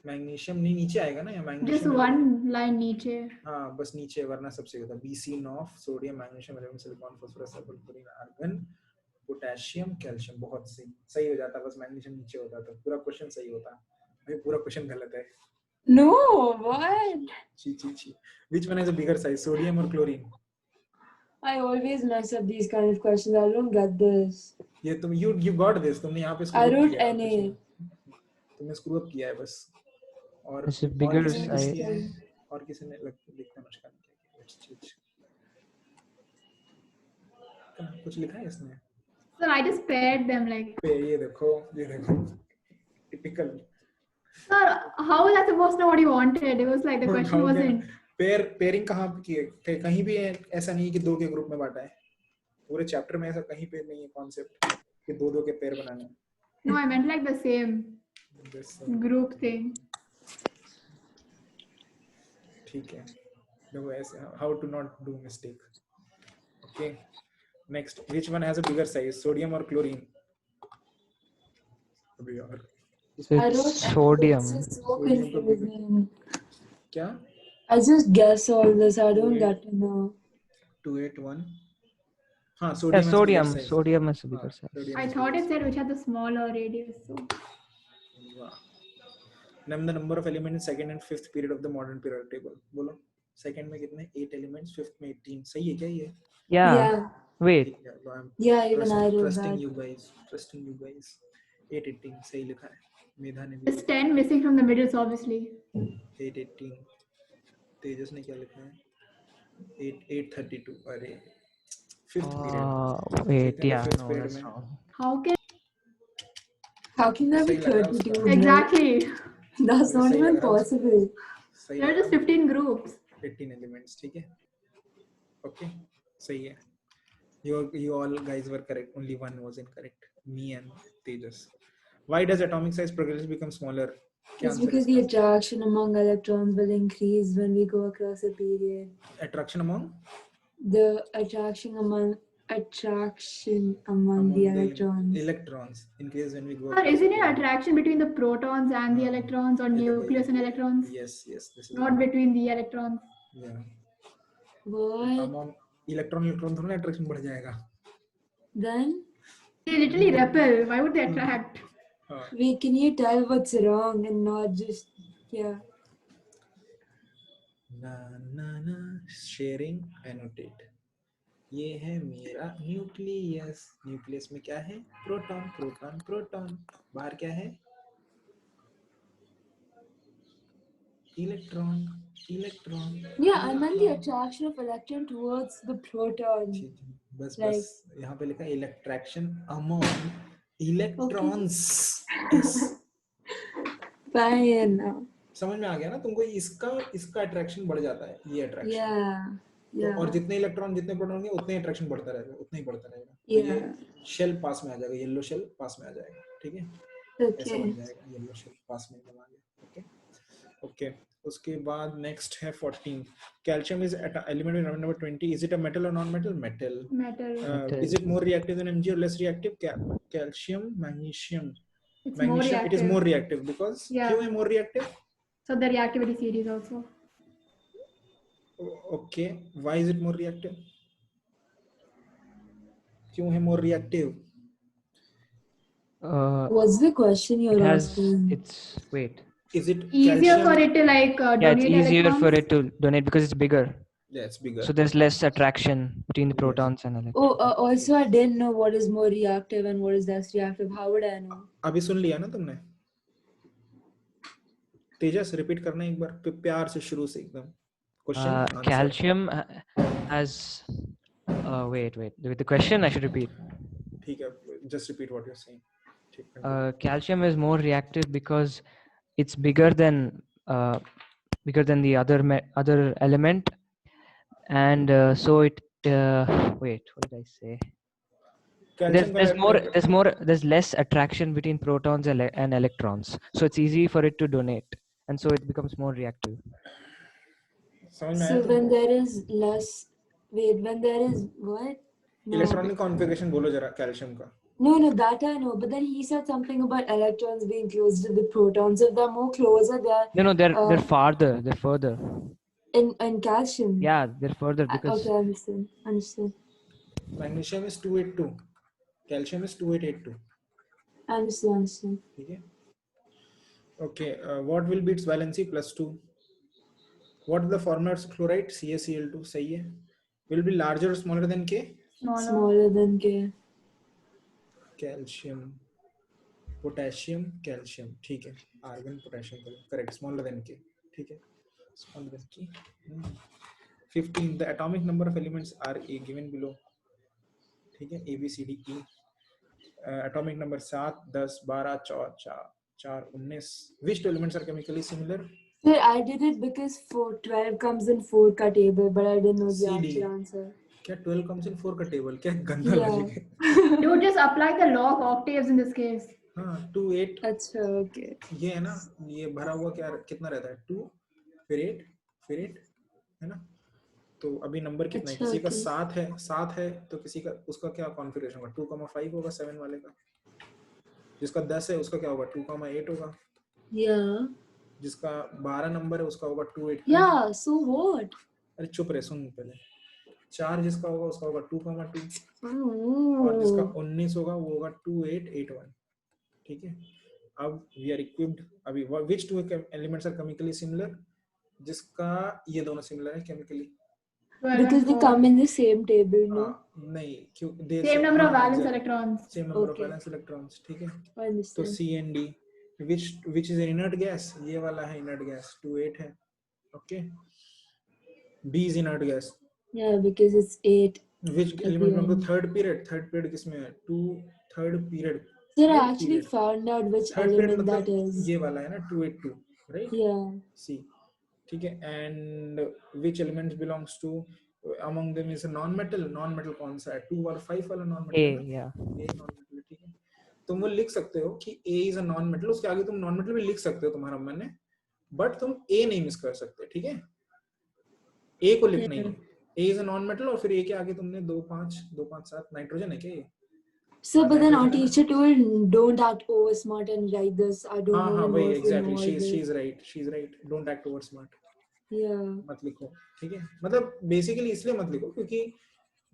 मैग्नीशियम नहीं नीचे आएगा ना, या मैग्नीशियम Just one line नीचे। हाँ, बस नीचे, वरना सबसे होता है BC sodium, magnesium, aluminium, silicon, phosphorus, sulphur, chlorine, argon, potassium, calcium. बहुत सही हो जाता, बस मैग्नीशियम नीचे होता तो पूरा क्वेश्चन सही होता। अभी पूरा क्वेश्चन गलत है। No, what? ची। Which one has a bigger size, sodium or chlorine? I always mess up these kind of questions. I don't get this. ये तुम you got this, तुमने यहाँ पे I wrote NA. तुमने स्क्रू अप किया है बस। और It's a bigger size। size. और किसी ने लिखता अनुष्का ने क्या let's change। कुछ लिखा है इसने? So I just paired them like. ये देखो typical। Sir, how was I supposed to know what you wanted? It was like the question wasn't. Pairing कहाँ किए थे? कहीं भी ऐसा नहीं कि दो के ग्रुप में बांटा है, पूरे चैप्टर में ऐसा कहीं पे नहीं है कॉन्सेप्ट कि दो के पेयर बनाने। No, I meant like the same group thing. ठीक है, देखो ऐसे how to not do mistake। Okay, next, which one has a bigger size, sodium or chlorine? अभी यार It's sodium. So confusing. क्या? I just guess all this. I don't get to know. 281। हाँ, Sodium is a bigger size. I thought it said which had the smaller radius. So. Name the number of elements in second and fifth period of the modern periodic table. बोलो second में कितने 8 elements, fifth में 18. सही है क्या ये? Yeah. Wait. Yeah, even I wrote Trusting that. you guys. 8 18 सही लिखा है. मेधा ने भी. There's 10 missing from the middle, so obviously. 8 18. तेजस ने क्या लिखा है? 8 32. अरे fifth period. Wait, yeah, fifth no, period that's में. wrong. How can there be सही लग रहा है 32? उसका. bro? Exactly. That's not सही even लग रहा है उसका. possible. सही There are लग just रहा है. 15 groups. 18 elements. ठीक है. Okay. सही है. You all guys were correct. Only one was incorrect. Me and Tejas. Why does atomic size progressively become smaller? क्या It's answer because है the इसका? attraction among electrons will increase when we go across a period. Attraction among The attraction among the electrons. electrons increase when we go Or across isn't a it period. attraction between the protons and the electrons, or nucleus and electrons? Yes, this is Not between the electrons. yeah. What? Among electron थोड़ा attraction बढ़ जाएगा. Then? They literally repel. Why would they attract? Wait, can you tell what's wrong and not just, yeah. ना sharing annotate. ये है मेरा nucleus. Nucleus में क्या है? Proton proton proton. बाहर क्या है? Electron electron. Yeah, and then the attraction of electron towards the proton. बस Like- बस यहाँ पे लिखा है attraction among electrons. Yes. Fine. समझ में आ गया ना तुमको? इसका अट्रैक्शन बढ़ जाता है. ये अट्रैक्शन. Yeah. Yeah. और जितने इलेक्ट्रॉन जितने प्रोटॉन होंगे उतने अट्रैक्शन बढ़ता रहेगा. उतना ही बढ़ता रहेगा. Yeah. ये शेल पास में आ जाएगा. येलो शेल पास में आ जाएगा. ठीक है. ऐसा Okay. बन जाएगा. येलो शेल पास में आ गया. ओके. उसके बाद नेक्स्ट है 14. Calcium is element number 20. Is it a metal और non metal? Metal. Metal. Is it more reactive than Mg or less reactive? Calcium, magnesium. It's more Magnesium, it is reactive. more reactive because Yeah. क्यों है more reactive? So the reactivity series also. Okay, why is it more reactive? क्यों है more reactive? What's the question you're It has, asking? wait. Is it Easier calcium? for it to like Yeah, donate it's easier electrons. for it to donate because it's bigger. Yeah, it's bigger. So there's less attraction between the Yes. protons and electrons. Oh, also I didn't know what is more reactive and what is less reactive. How would I know? अभी सुन लिया ना तुमने? तेजस repeat करना एक बार प्यार से शुरू से एकदम. Question. Answer. Calcium has. Wait. The question I should repeat. ठीक है. Just repeat what you're saying. ठीक है. Calcium is more reactive because it's bigger than the other element, and so it. Wait, what did I say? Calcium There's less attraction between protons and electrons, so it's easy for it to donate, and so it becomes more reactive. समझ में आया So तुमको? when there is less, when there is what? No. Electronic configuration बोलो जरा calcium का. No, that I know. But then he said something about electrons being close to the protons. If they're more closer, No, they're farther. They're further. in calcium. Yeah, they're further because. Okay, understood. Magnesium is 282. Calcium is 2882. Understood. ठीक है. Okay, what will be its valency? +2. What is the formula of chloride? CaCl2. सही है. Will be larger or smaller than K? Smaller than K. Calcium, potassium, calcium. ठीक है. Argon, potassium, correct. Smaller than K. ठीक है. Smaller than K. 15. The atomic number of elements are given below. ठीक है. A, B, C, D, E. Atomic number 7, 10, 12, 4, 19. Which two elements are chemically similar? Sir, I did it because 12 comes in 4 का table, but I didn't know the CD. actual answer. क्या 12 comes in 4 का table? क्या गंदा Yeah. Logic है. You would just apply the law of octaves in this case. हाँ 2 8. अच्छा, okay. ये है ना, ये भरा हुआ क्या कितना रहता है? 2 फिर 8 है ना. तो अभी नंबर कितना है? अच्छा, किसी का okay. 7 है तो किसी का उसका क्या कॉन्फ़िगरेशन होगा? 2,5 होगा 7 वाले का. जिसका 10 है उसका क्या होगा? 2,8 होगा. Yeah. जिसका 12 नंबर है उसका होगा 2 8. Yeah, so what? अरे चुप रहे, सुन पहले. 4 जिसका होगा उसका होगा 2,2. Oh. और जिसका 19 होगा वो होगा 2,881. ठीक है. अब we are equipped. अभी which two elements are chemically similar? जिसका ये दोनों similar है chemically. Because they come in the same table, no? नहीं क्यों Same number of valence electrons. Same number of valence electrons. ठीक है. I understand. तो C and D. Which is an inert gas? ये वाला है inert gas. 2 8 है. Okay. B is inert gas. Yeah, because it's 8. Which element from the third period? Third period किसमें है? Third period. Sir, I actually found out which element that is. ये वाला है ना 282, right? Yeah. C. ठीक है. And which element belongs to? Among them is a non-metal. Non-metal कौन सा है? 2 और 5 वाला non-metal. A, yeah. A non-metal, ठीक है. तुम वो लिख सकते हो कि A is a non-metal. उसके आगे तुम non-metal भी लिख सकते हो तुम्हारा मन है, but तुम A नहीं मिस कर सकते, ठीक है? A को लिखना ही है. A is a non-metal और फिर A के आगे तुमने 2 5 7 नाइट्रोजन है क्या ये? So, but then our teacher told don't act over smart and write this. I don't know. हाँ वही exactly. She's right. She's right. Don't act over smart. Yeah. मत लिखो, ठीक है? मतलब basically इसलिए मत लिखो क्योंकि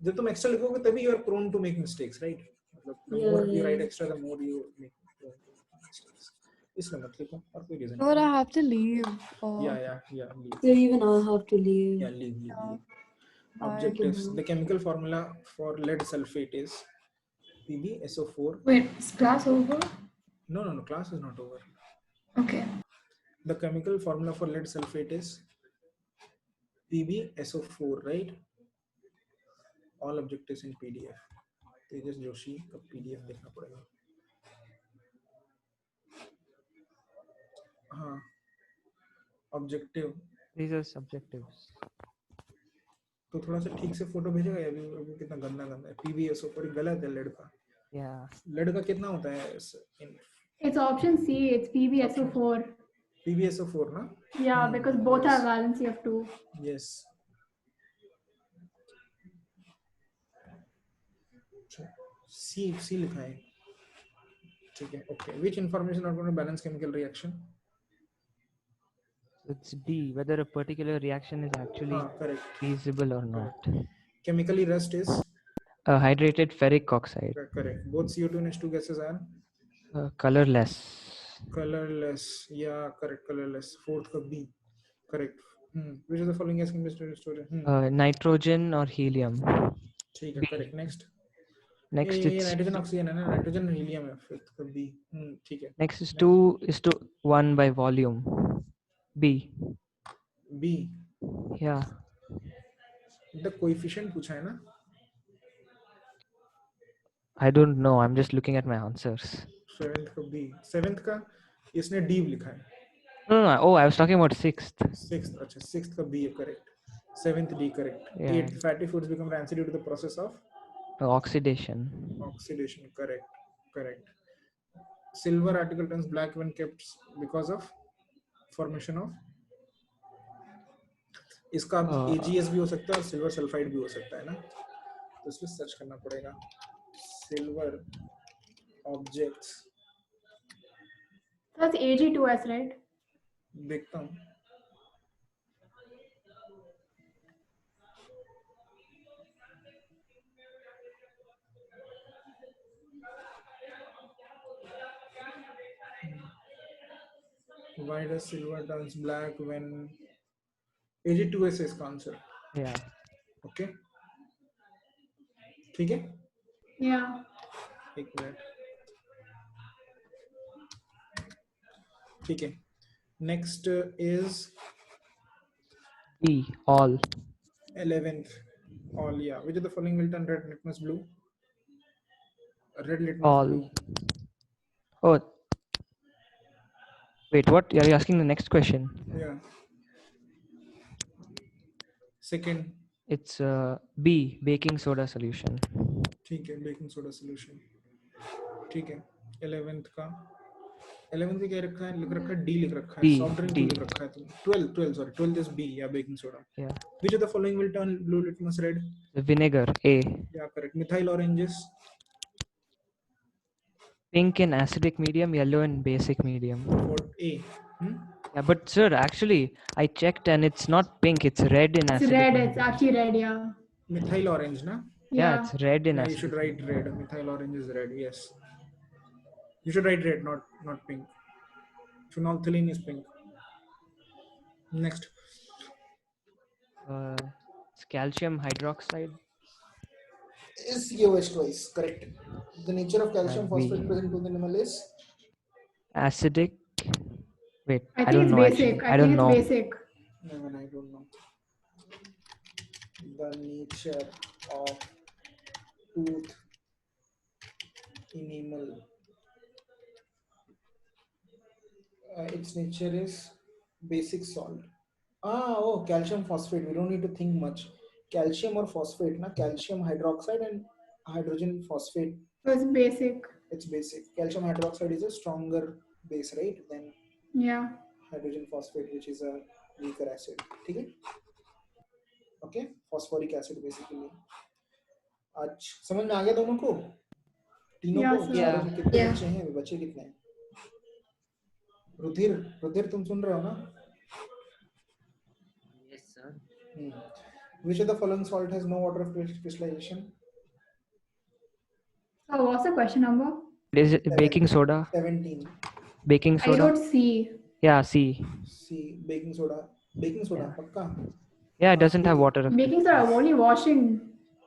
जब तुम extra लिखोगे तभी you are prone to make mistakes, right? मतलब the more you write extra, the more you make mistakes. इसलिए मत लिखो और कोई reason. Or I have to leave. Yeah. Leave. So even I have to leave. Yeah, leave. Objectives. The chemical formula for lead sulfate is PbSO4. Wait, is class over? No, class is not over. Okay. The chemical formula for lead sulfate is PbSO4, right? All objectives in PDF. Tejas Joshi का PDF देखना पड़ेगा. हाँ. Objective. These are subjectives. तो थोड़ा सा ठीक से photo भेजेगा या अभी कितना गंदा है. PbSO4 गलत है लेड का. Yeah. लेड का कितना होता है? It's option C. It's PbSO4. PbSO4 ना? Yeah, because both have valency of 2. Yes. C लिखा है. ठीक है. Okay. Which information are going to balance chemical reaction? It's D, whether a particular reaction is actually correct. feasible or not. Chemically rust is? Hydrated ferric oxide. Correct. Both CO2 and H2 gases are? Colorless. Yeah, correct. Colorless. Fourth का B. Correct. Which of the following gas can be stored? Nitrogen or helium. ठीक है. Correct. Next. Next it's nitrogen oxygen है ना? Nitrogen और helium है. Fifth का B. ठीक है. Next is 2:1 by volume. B. Yeah. The coefficient पूछा है ना? I don't know. I'm just looking at my answers. Seventh का B. Seventh का इसने D लिखा है. No. Oh, I was talking about sixth. अच्छा. Sixth का B है correct. Seventh D correct. Yeah. Eighth fatty foods become rancid due to the process of? Oxidation. Correct. Silver article turns black when kept because of formation of? इसका AgS भी हो सकता है और silver sulphide भी हो सकता है ना? तो इसमें सर्च करना पड़ेगा. Silver objects. That's Ag2S, right? देखता हूँ. Why does silver turns black when Ag2S is इसका आंसर? Yeah. Okay. ठीक है? Yeah. एक मिनट. ठीक है. Next is E. All. 11th. All. Yeah. Which of the following will turn red litmus blue? Red litmus All. blue. Oh. Wait, what? Are you asking the next question? Yeah. Second. It's B. Baking soda solution. ठीक है. Baking soda solution. ठीक है. 11th का क्या रखा है? लिख रखा है D लिख रखा है. Soft drink लिख रखा है तुम. 12 is B. Yeah, baking soda. Yeah. Which of the following will turn blue litmus red? The vinegar. A. Yeah, correct. Methyl oranges. Pink in acidic medium, yellow in basic medium. What? A. Yeah, but sir, actually, I checked and it's not pink. It's red in acidic. It's red. medium. It's actually red. Yeah. Methyl orange, na? Yeah, it's red in Yeah, acidic. you should write red. Methyl orange is red. Yes. You should write red, not pink. Phenolphthalein is pink. Next. It's calcium hydroxide. Is COH twice, correct. The nature of calcium phosphate V. present in the animal is Acidic. Wait, I I think don't it's know basic. actually. I I think don't it's know. basic. no, I don't know. The nature of tooth enamel. Its nature is basic salt. Oh, calcium phosphate. We don't need to think much. Calcium or phosphate, na? Calcium hydroxide and hydrogen phosphate. So it's basic. It's basic. Calcium hydroxide is a stronger base, right? Than Yeah. hydrogen phosphate, which is a weaker acid. Okay? Okay? Phosphoric acid basically. आज समझ में आ गया दोनों को? तीनों Yeah, को? sir. सारे में कितने Yeah. बच्चे हैं? बच्चे कितने हैं? रुधिर तुम सुन रहे हो ना? Yes, sir. Which of the following salt has no water crystallization? So what's the question number? Is it baking soda? 17. Baking I soda. wrote C. Yeah, C. C. Baking soda. Baking soda. Yeah. Pakka. Yeah, it doesn't have water. Baking soda, only washing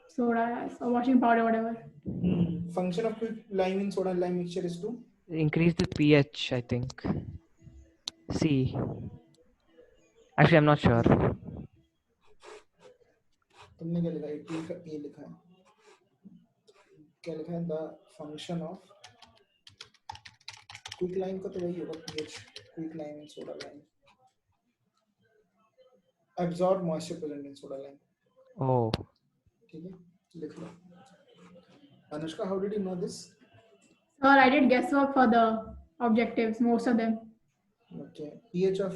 soda or washing powder, whatever. Function of lime in soda and lime mixture is to Increase the pH, I think. C. Actually, I'm not sure. तुमने क्या लिखा? 18 का A लिखा है. क्या लिखा है? The function of quick lime का तो वही होगा pH. Quick lime in soda lime. Absorb moisture present in soda lime. Oh. ठीक है? लिख लो. Anushka, how did you know this? Sir, I did guesswork for the objectives, most of them. Okay. pH of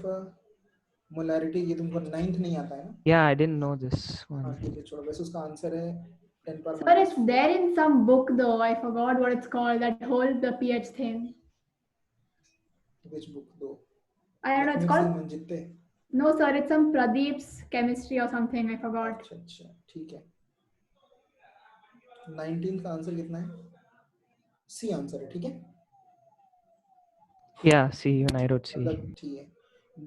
molarity ये तुमको 9th नहीं आता है ना? Yeah, I didn't know this one. हाँ ठीक है छोड़ो. वैसे उसका आंसर है 10 पर Sir, it's there in some book though. I forgot what it's called. That whole the pH thing. Which book though? I don't know. It's Lakshmi Singh called. Manjitte. No, sir. It's some Pradeep's chemistry or something. I forgot. अच्छा ठीक है. 19th का answer कितना है? C answer है ठीक है? Yeah, C. Even I wrote C. मतलब ठीक है.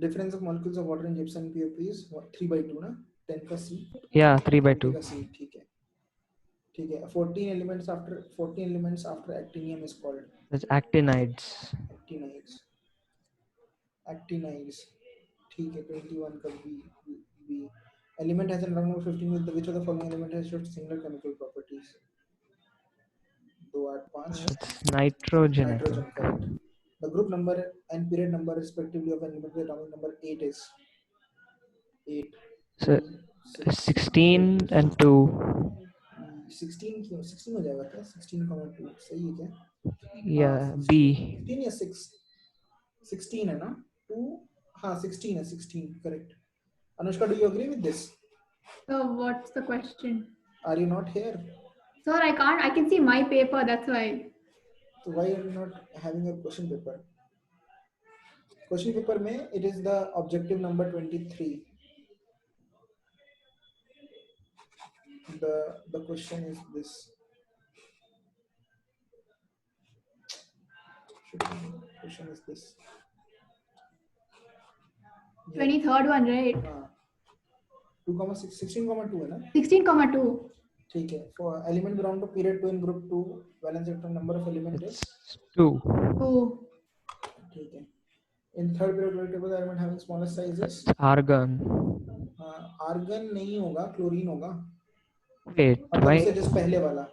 Difference of molecules of water in gypsum and POP is 3/2 ना? 10 का C. Yeah, 3/2. 20 का C ठीक है. ठीक है. 14 elements after actinium is called That's actinides. actinides. ठीक है. 21 का B. Element has a number number 15 with which of the following element has just similar chemical properties? 2 8 5. It's nitrogen. I Nitrogen, think. correct. The group number and period number respectively of an element with atomic number 8 is 8. So 6, 16 and 2. 16 क्यों? 16 हो जाएगा क्या? 16,2 सही है क्या? Yeah, B. 15 या 6? 16 है ना? 2 हाँ 16 है 16 correct. Anushka, do you agree with this? So what's the question? Are you not here? Sir, I can't. I can see my paper. That's why. So why are you not having a question paper? Question paper में it is the objective number 23. The question is this. Question is this. 23rd one, right? हाँ. 2,6 16,2 है ना? 16,2. ठीक है. For element belong to period 2 in group 2, valence electron number of element is It's 2. 2. ठीक है. In third periodic table, the element having smallest size is Argon. argon नहीं होगा, chlorine होगा. Wait, मतलब why? उससे just पहले वाला.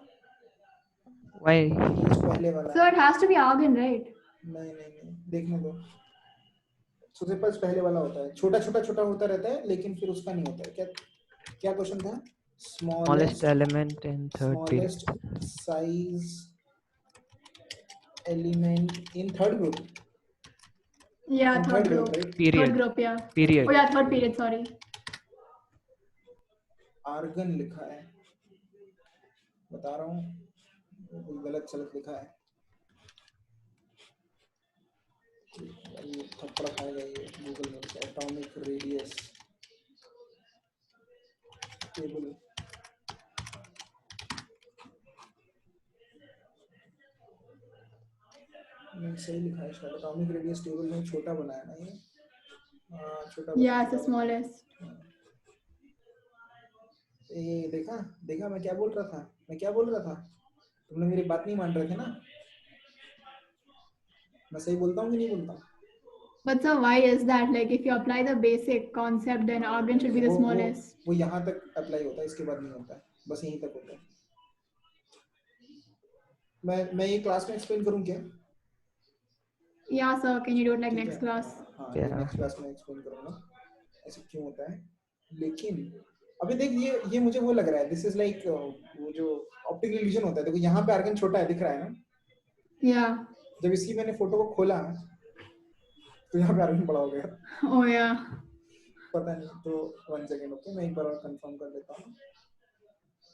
Why? Just पहले वाला. So it has to be argon, right? नहीं देखने दो. सबसे पहले वाला होता है. छोटा होता रहता है, लेकिन फिर उसका नहीं होता है. क्या क्वेश्चन था? Smallest element in third period. Smallest size element in third group. Yeah, In third third group. right? Period. Third group, yeah. Period. Oh yeah, third period. Sorry. Argon लिखा है. बता रहा हूँ गलत लिखा है. ये थप्पड़ खाएगा ये गूगल में. Atomic radius table. मैंने सही लिखा है शायद, एटॉमिक रेडियस टेबल में छोटा बनाया ना ये, छोटा Yeah, it's the smallest. ये देखा देखा मैं क्या बोल रहा था, तुमने मेरी बात नहीं मान रहे थे ना, मैं सही बोलता हूँ कि नहीं बोलता? But so why is that? Like if you apply the basic concept, then argon should be the smallest. वो यहाँ तक अप्लाई होता है, इसके बाद नहीं होता है, बस यहीं तक होता है। मैं ये क्लास में एक्सप्लेन करूँ क्या? Yeah, sir. Can you do it like next class? हाँ, Yeah. नेक्स्ट क्लास में एक्सप्लेन करूँगा ऐसे क्यों होता है। लेकिन अभी देख ये मुझे वो लग रहा है, दिस इज लाइक वो जो ऑप्टिकल इल्यूजन होता है, देखो यहाँ पे आर्गन छोटा है दिख रहा है ना? Yeah. जब इसकी मैंने फोटो को खोला तो यहाँ पे आर्गन बड़ा हो गया। Oh yeah. पता नहीं, तो 1 सेकंड ओके, मैं एक बार और कंफर्म कर लेता हूँ।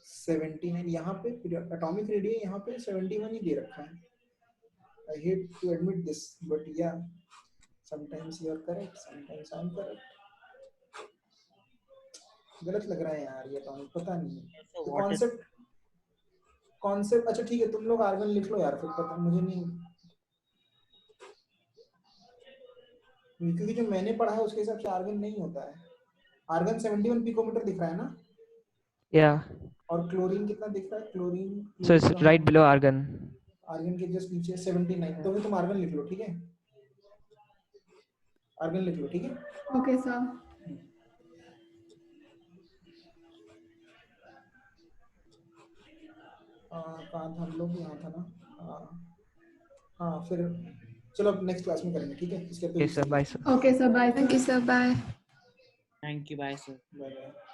79 यहाँ पे एटॉमिक रेडियस यहाँ पे 71 ही दे रखा है। I hate to admit this, but yeah, sometimes you are correct, sometimes I am correct. गलत लग रहा है यार ये, तो पता नहीं है कॉन्सेप्ट। अच्छा ठीक है, तुम लोग आर्गन लिख लो यार, फिर पता मुझे नहीं, क्योंकि जो मैंने पढ़ा है उसके हिसाब से आर्गन नहीं होता है। आर्गन 71 पिकोमीटर दिख रहा है ना? Yeah. और क्लोरीन कितना दिख रहा है? Chlorine So it's right below argon. Argon के जस्ट नीचे 79, तो भी तुम आर्गन लिख लो, ठीक है? आर्गन लिख लो, ठीक है? Okay, sir. कहाँ था हम लोग? यहाँ था ना? हाँ फिर चलो अब नेक्स्ट क्लास में करेंगे, ठीक है? इसके Okay, sir. Bye, sir. Okay, sir. Bye. Thank you, sir. Bye. Thank you, bye sir. Bye bye.